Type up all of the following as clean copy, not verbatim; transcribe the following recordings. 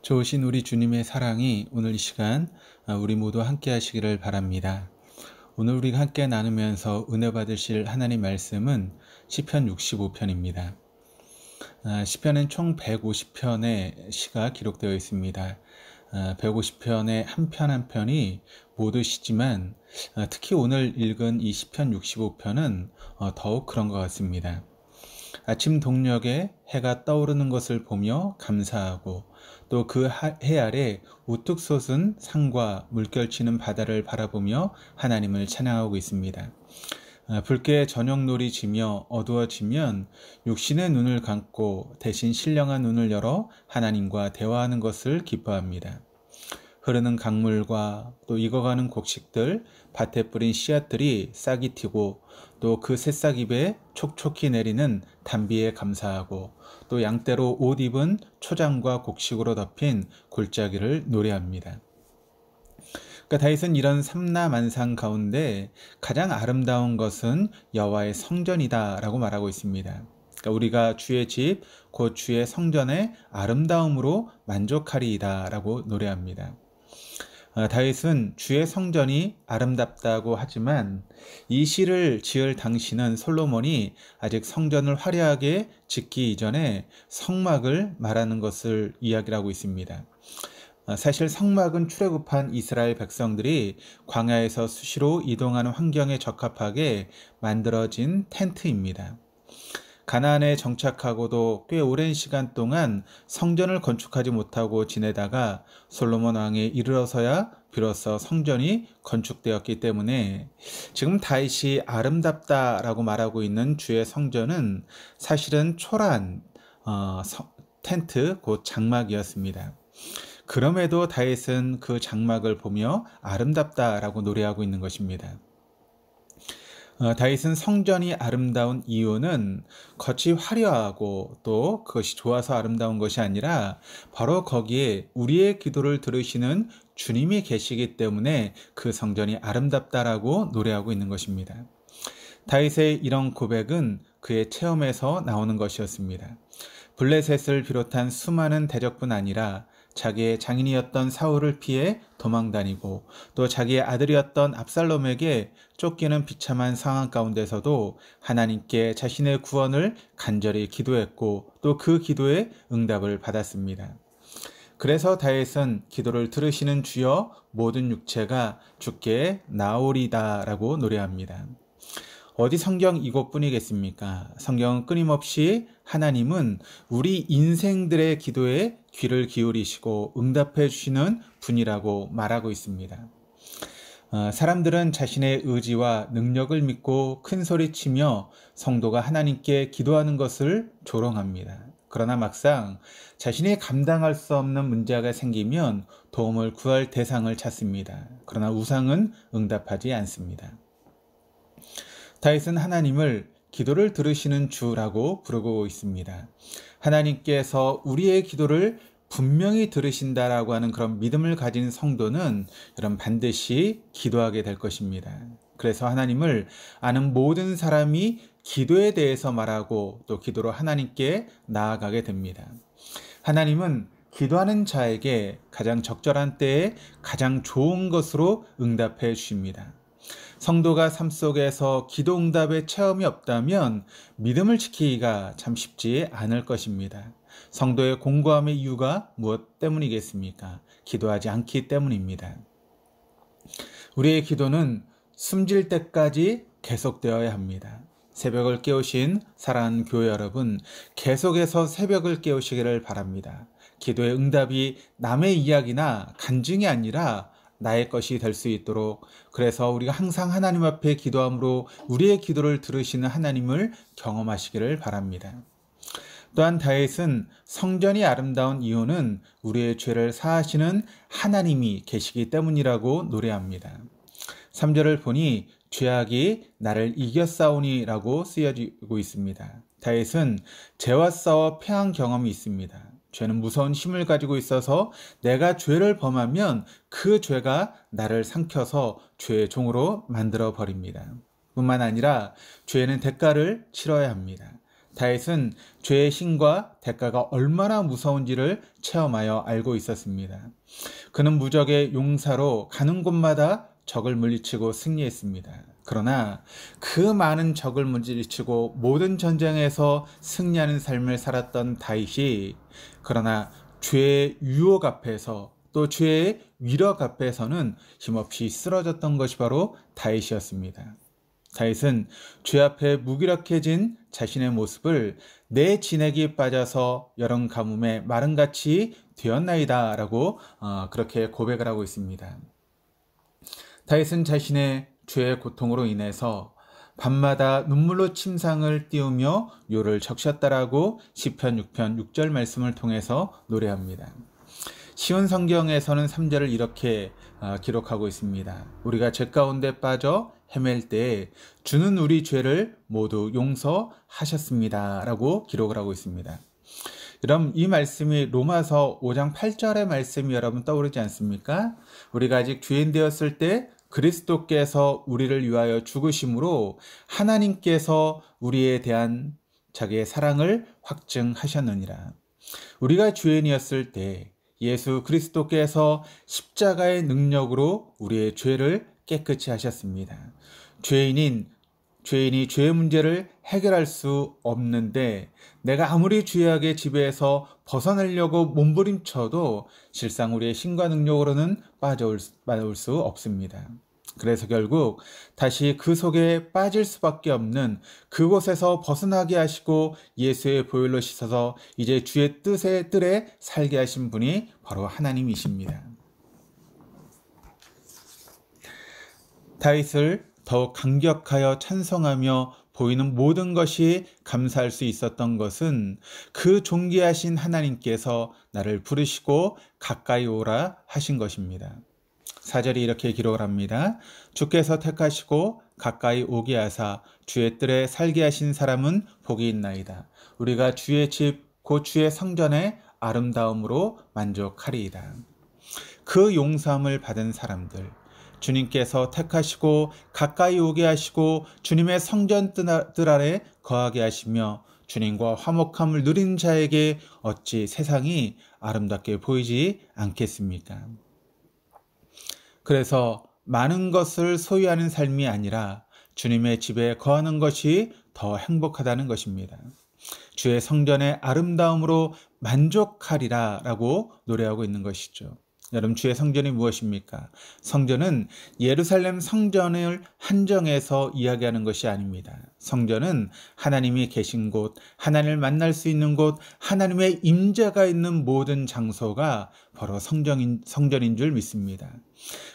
좋으신 우리 주님의 사랑이 오늘 이 시간 우리 모두 함께 하시기를 바랍니다. 오늘 우리가 함께 나누면서 은혜 받으실 하나님 말씀은 시편 65편입니다. 시편은 총 150편의 시가 기록되어 있습니다. 150편의 한 편 한 편이 모두 시지만 특히 오늘 읽은 이 시편 65편은 더욱 그런 것 같습니다. 아침 동력에 해가 떠오르는 것을 보며 감사하고 또 그 해 아래 우뚝 솟은 산과 물결치는 바다를 바라보며 하나님을 찬양하고 있습니다. 붉게 저녁놀이 지며 어두워지면 육신의 눈을 감고 대신 신령한 눈을 열어 하나님과 대화하는 것을 기뻐합니다. 흐르는 강물과 또 익어가는 곡식들, 밭에 뿌린 씨앗들이 싹이 튀고 또 그 새싹 잎에 촉촉히 내리는 단비에 감사하고 또 양떼로 옷 입은 초장과 곡식으로 덮인 골짜기를 노래합니다. 그러니까 다윗은 이런 삼라만상 가운데 가장 아름다운 것은 여호와의 성전이다라고 말하고 있습니다. 그러니까 우리가 주의 집, 곧 주의 성전의 아름다움으로 만족하리이다라고 노래합니다. 다윗은 주의 성전이 아름답다고 하지만 이 시를 지을 당시는 솔로몬이 아직 성전을 화려하게 짓기 이전에 성막을 말하는 것을 이야기하고 있습니다. 사실 성막은 출애굽한 이스라엘 백성들이 광야에서 수시로 이동하는 환경에 적합하게 만들어진 텐트입니다. 가나안에 정착하고도 꽤 오랜 시간 동안 성전을 건축하지 못하고 지내다가 솔로몬 왕에 이르러서야 비로소 성전이 건축되었기 때문에 지금 다윗이 아름답다라고 말하고 있는 주의 성전은 사실은 초라한 텐트, 곧 장막이었습니다. 그럼에도 다윗은 그 장막을 보며 아름답다라고 노래하고 있는 것입니다. 다윗은 성전이 아름다운 이유는 겉이 화려하고 또 그것이 좋아서 아름다운 것이 아니라 바로 거기에 우리의 기도를 들으시는 주님이 계시기 때문에 그 성전이 아름답다라고 노래하고 있는 것입니다. 다윗의 이런 고백은 그의 체험에서 나오는 것이었습니다. 블레셋을 비롯한 수많은 대적뿐 아니라 자기의 장인이었던 사울을 피해 도망다니고 또 자기의 아들이었던 압살롬에게 쫓기는 비참한 상황 가운데서도 하나님께 자신의 구원을 간절히 기도했고 또 그 기도에 응답을 받았습니다. 그래서 다윗은 기도를 들으시는 주여 모든 육체가 주께 나오리다 라고 노래합니다. 어디 성경 이곳뿐이겠습니까? 성경은 끊임없이 하나님은 우리 인생들의 기도에 귀를 기울이시고 응답해 주시는 분이라고 말하고 있습니다. 사람들은 자신의 의지와 능력을 믿고 큰 소리치며 성도가 하나님께 기도하는 것을 조롱합니다. 그러나 막상 자신이 감당할 수 없는 문제가 생기면 도움을 구할 대상을 찾습니다. 그러나 우상은 응답하지 않습니다. 다윗은 하나님을 기도를 들으시는 주라고 부르고 있습니다. 하나님께서 우리의 기도를 분명히 들으신다라고 하는 그런 믿음을 가진 성도는 여러분 반드시 기도하게 될 것입니다. 그래서 하나님을 아는 모든 사람이 기도에 대해서 말하고 또 기도로 하나님께 나아가게 됩니다. 하나님은 기도하는 자에게 가장 적절한 때에 가장 좋은 것으로 응답해 주십니다. 성도가 삶 속에서 기도 응답의 체험이 없다면 믿음을 지키기가 참 쉽지 않을 것입니다. 성도의 공고함의 이유가 무엇 때문이겠습니까? 기도하지 않기 때문입니다. 우리의 기도는 숨질 때까지 계속되어야 합니다. 새벽을 깨우신 사랑하는 교회 여러분, 계속해서 새벽을 깨우시기를 바랍니다. 기도의 응답이 남의 이야기나 간증이 아니라 나의 것이 될 수 있도록, 그래서 우리가 항상 하나님 앞에 기도함으로 우리의 기도를 들으시는 하나님을 경험하시기를 바랍니다. 또한 다윗은 성전이 아름다운 이유는 우리의 죄를 사하시는 하나님이 계시기 때문이라고 노래합니다. 3절을 보니 죄악이 나를 이겼사오니 라고 쓰여지고 있습니다. 다윗은 죄와 싸워 패한 경험이 있습니다. 죄는 무서운 힘을 가지고 있어서 내가 죄를 범하면 그 죄가 나를 삼켜서 죄의 종으로 만들어 버립니다. 뿐만 아니라 죄는 대가를 치러야 합니다. 다윗은 죄의 신과 대가가 얼마나 무서운지를 체험하여 알고 있었습니다. 그는 무적의 용사로 가는 곳마다 적을 물리치고 승리했습니다. 그러나 그 많은 적을 물리치고 모든 전쟁에서 승리하는 삶을 살았던 다윗이 그러나 죄의 유혹 앞에서 또 죄의 위력 앞에서는 힘없이 쓰러졌던 것이 바로 다윗이었습니다. 다윗은 죄 앞에 무기력해진 자신의 모습을 내 진액이 빠져서 여름 가뭄에 마른같이 되었나이다 라고 그렇게 고백을 하고 있습니다. 다윗은 자신의 죄의 고통으로 인해서 밤마다 눈물로 침상을 띄우며 요를 적셨다라고 시편 6편 6절 말씀을 통해서 노래합니다. 시온 성경에서는 3절을 이렇게 기록하고 있습니다. 우리가 죄 가운데 빠져 헤맬 때 주는 우리 죄를 모두 용서하셨습니다 라고 기록을 하고 있습니다. 그럼 이 말씀이 로마서 5장 8절의 말씀이 여러분 떠오르지 않습니까? 우리가 아직 죄인 되었을 때 그리스도께서 우리를 위하여 죽으심으로 하나님께서 우리에 대한 자기의 사랑을 확증하셨느니라. 우리가 죄인이었을 때 예수 그리스도께서 십자가의 능력으로 우리의 죄를 깨끗이 하셨습니다. 죄인이 죄의 문제를 해결할 수 없는데 내가 아무리 죄악의 지배에서 벗어나려고 몸부림쳐도 실상 우리의 신과 능력으로는 빠져올 수 없습니다. 그래서 결국 다시 그 속에 빠질 수밖에 없는 그곳에서 벗어나게 하시고 예수의 보혈로 씻어서 이제 주의 뜰에 살게 하신 분이 바로 하나님이십니다. 다윗을 더욱 감격하여 찬송하며 보이는 모든 것이 감사할 수 있었던 것은 그 존귀하신 하나님께서 나를 부르시고 가까이 오라 하신 것입니다. 4절이 이렇게 기록을 합니다. 주께서 택하시고 가까이 오게 하사 주의 뜰에 살게 하신 사람은 복이 있나이다. 우리가 주의 집 곧 주의 성전의 아름다움으로 만족하리이다. 그 용서함을 받은 사람들, 주님께서 택하시고 가까이 오게 하시고 주님의 성전 뜰 아래 거하게 하시며 주님과 화목함을 누린 자에게 어찌 세상이 아름답게 보이지 않겠습니까? 그래서 많은 것을 소유하는 삶이 아니라 주님의 집에 거하는 것이 더 행복하다는 것입니다. 주의 성전의 아름다움으로 만족하리라 라고 노래하고 있는 것이죠. 여러분, 주의 성전이 무엇입니까? 성전은 예루살렘 성전을 한정해서 이야기하는 것이 아닙니다. 성전은 하나님이 계신 곳, 하나님을 만날 수 있는 곳, 하나님의 임재가 있는 모든 장소가 바로 성전인 줄 믿습니다.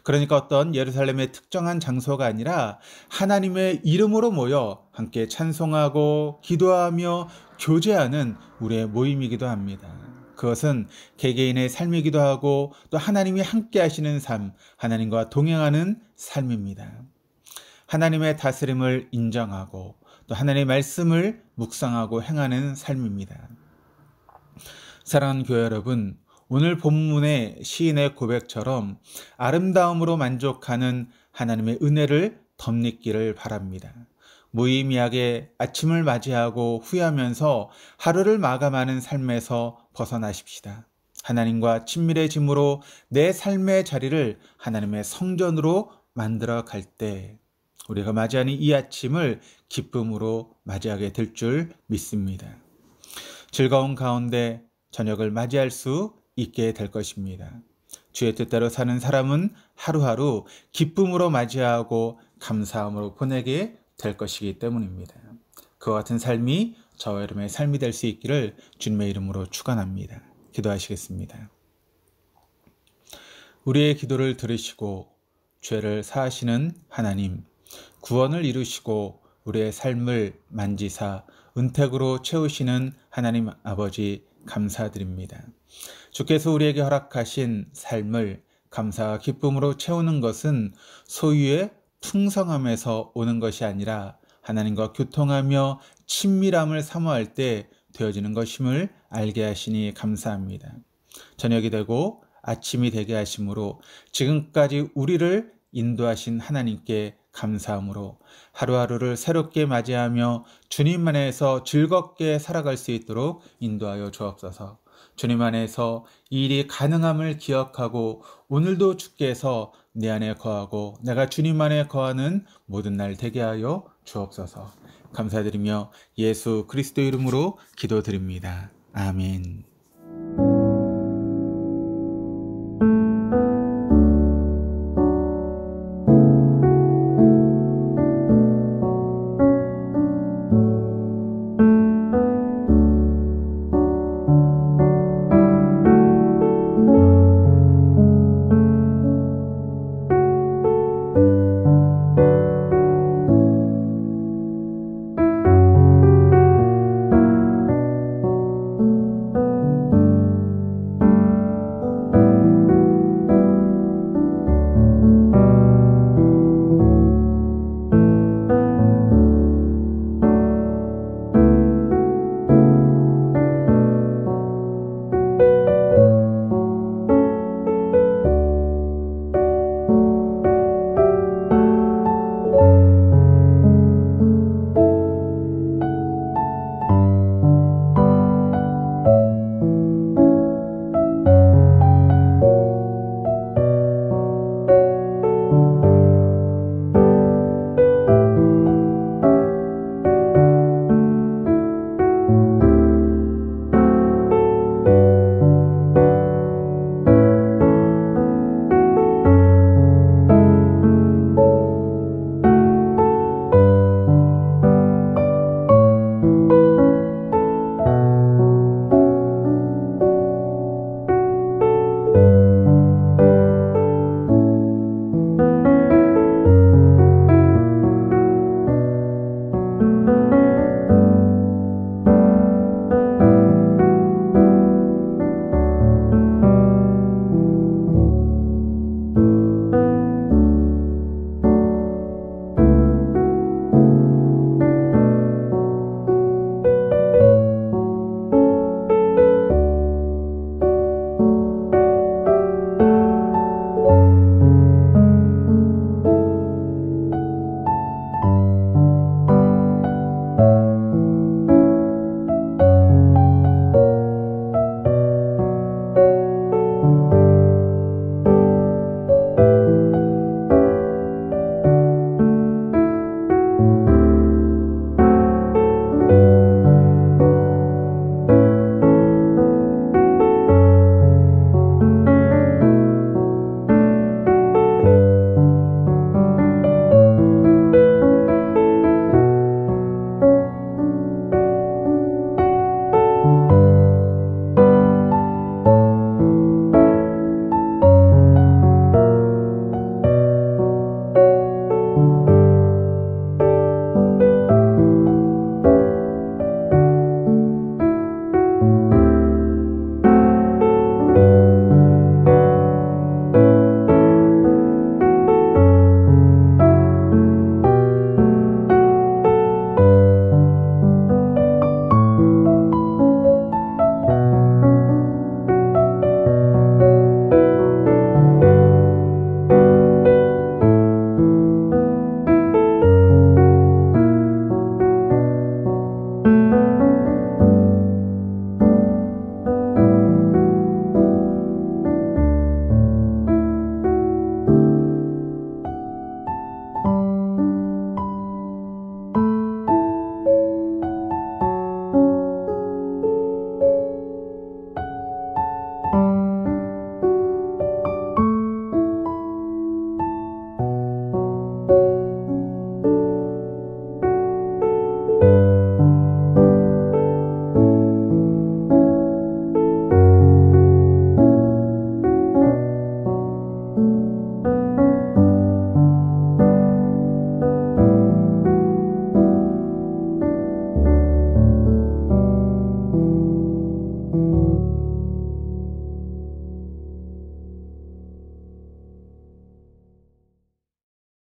그러니까 어떤 예루살렘의 특정한 장소가 아니라 하나님의 이름으로 모여 함께 찬송하고 기도하며 교제하는 우리의 모임이기도 합니다. 그것은 개개인의 삶이기도 하고 또 하나님이 함께 하시는 삶, 하나님과 동행하는 삶입니다. 하나님의 다스림을 인정하고 또 하나님의 말씀을 묵상하고 행하는 삶입니다. 사랑하는 교회 여러분, 오늘 본문의 시인의 고백처럼 아름다움으로 만족하는 하나님의 은혜를 덧입기를 바랍니다. 무의미하게 아침을 맞이하고 후회하면서 하루를 마감하는 삶에서 벗어나십시다. 하나님과 친밀해짐으로 내 삶의 자리를 하나님의 성전으로 만들어 갈 때 우리가 맞이하는 이 아침을 기쁨으로 맞이하게 될 줄 믿습니다. 즐거운 가운데 저녁을 맞이할 수 있게 될 것입니다. 주의 뜻대로 사는 사람은 하루하루 기쁨으로 맞이하고 감사함으로 보내게 될 것이기 때문입니다. 그와 같은 삶이 저와 여러분의 삶이 될 수 있기를 주님의 이름으로 축원합니다. 기도하시겠습니다. 우리의 기도를 들으시고 죄를 사하시는 하나님, 구원을 이루시고 우리의 삶을 만지사 은택으로 채우시는 하나님 아버지 감사드립니다. 주께서 우리에게 허락하신 삶을 감사와 기쁨으로 채우는 것은 소유의 풍성함에서 오는 것이 아니라 하나님과 교통하며 친밀함을 사모할 때 되어지는 것임을 알게 하시니 감사합니다. 저녁이 되고 아침이 되게 하심으로 지금까지 우리를 인도하신 하나님께 감사함으로 하루하루를 새롭게 맞이하며 주님 안에서 즐겁게 살아갈 수 있도록 인도하여 주옵소서. 주님 안에서 이 일이 가능함을 기억하고 오늘도 주께서 내 안에 거하고 내가 주님 안에 거하는 모든 날 되게 하여 주옵소서. 감사드리며 예수 그리스도 이름으로 기도드립니다. 아멘.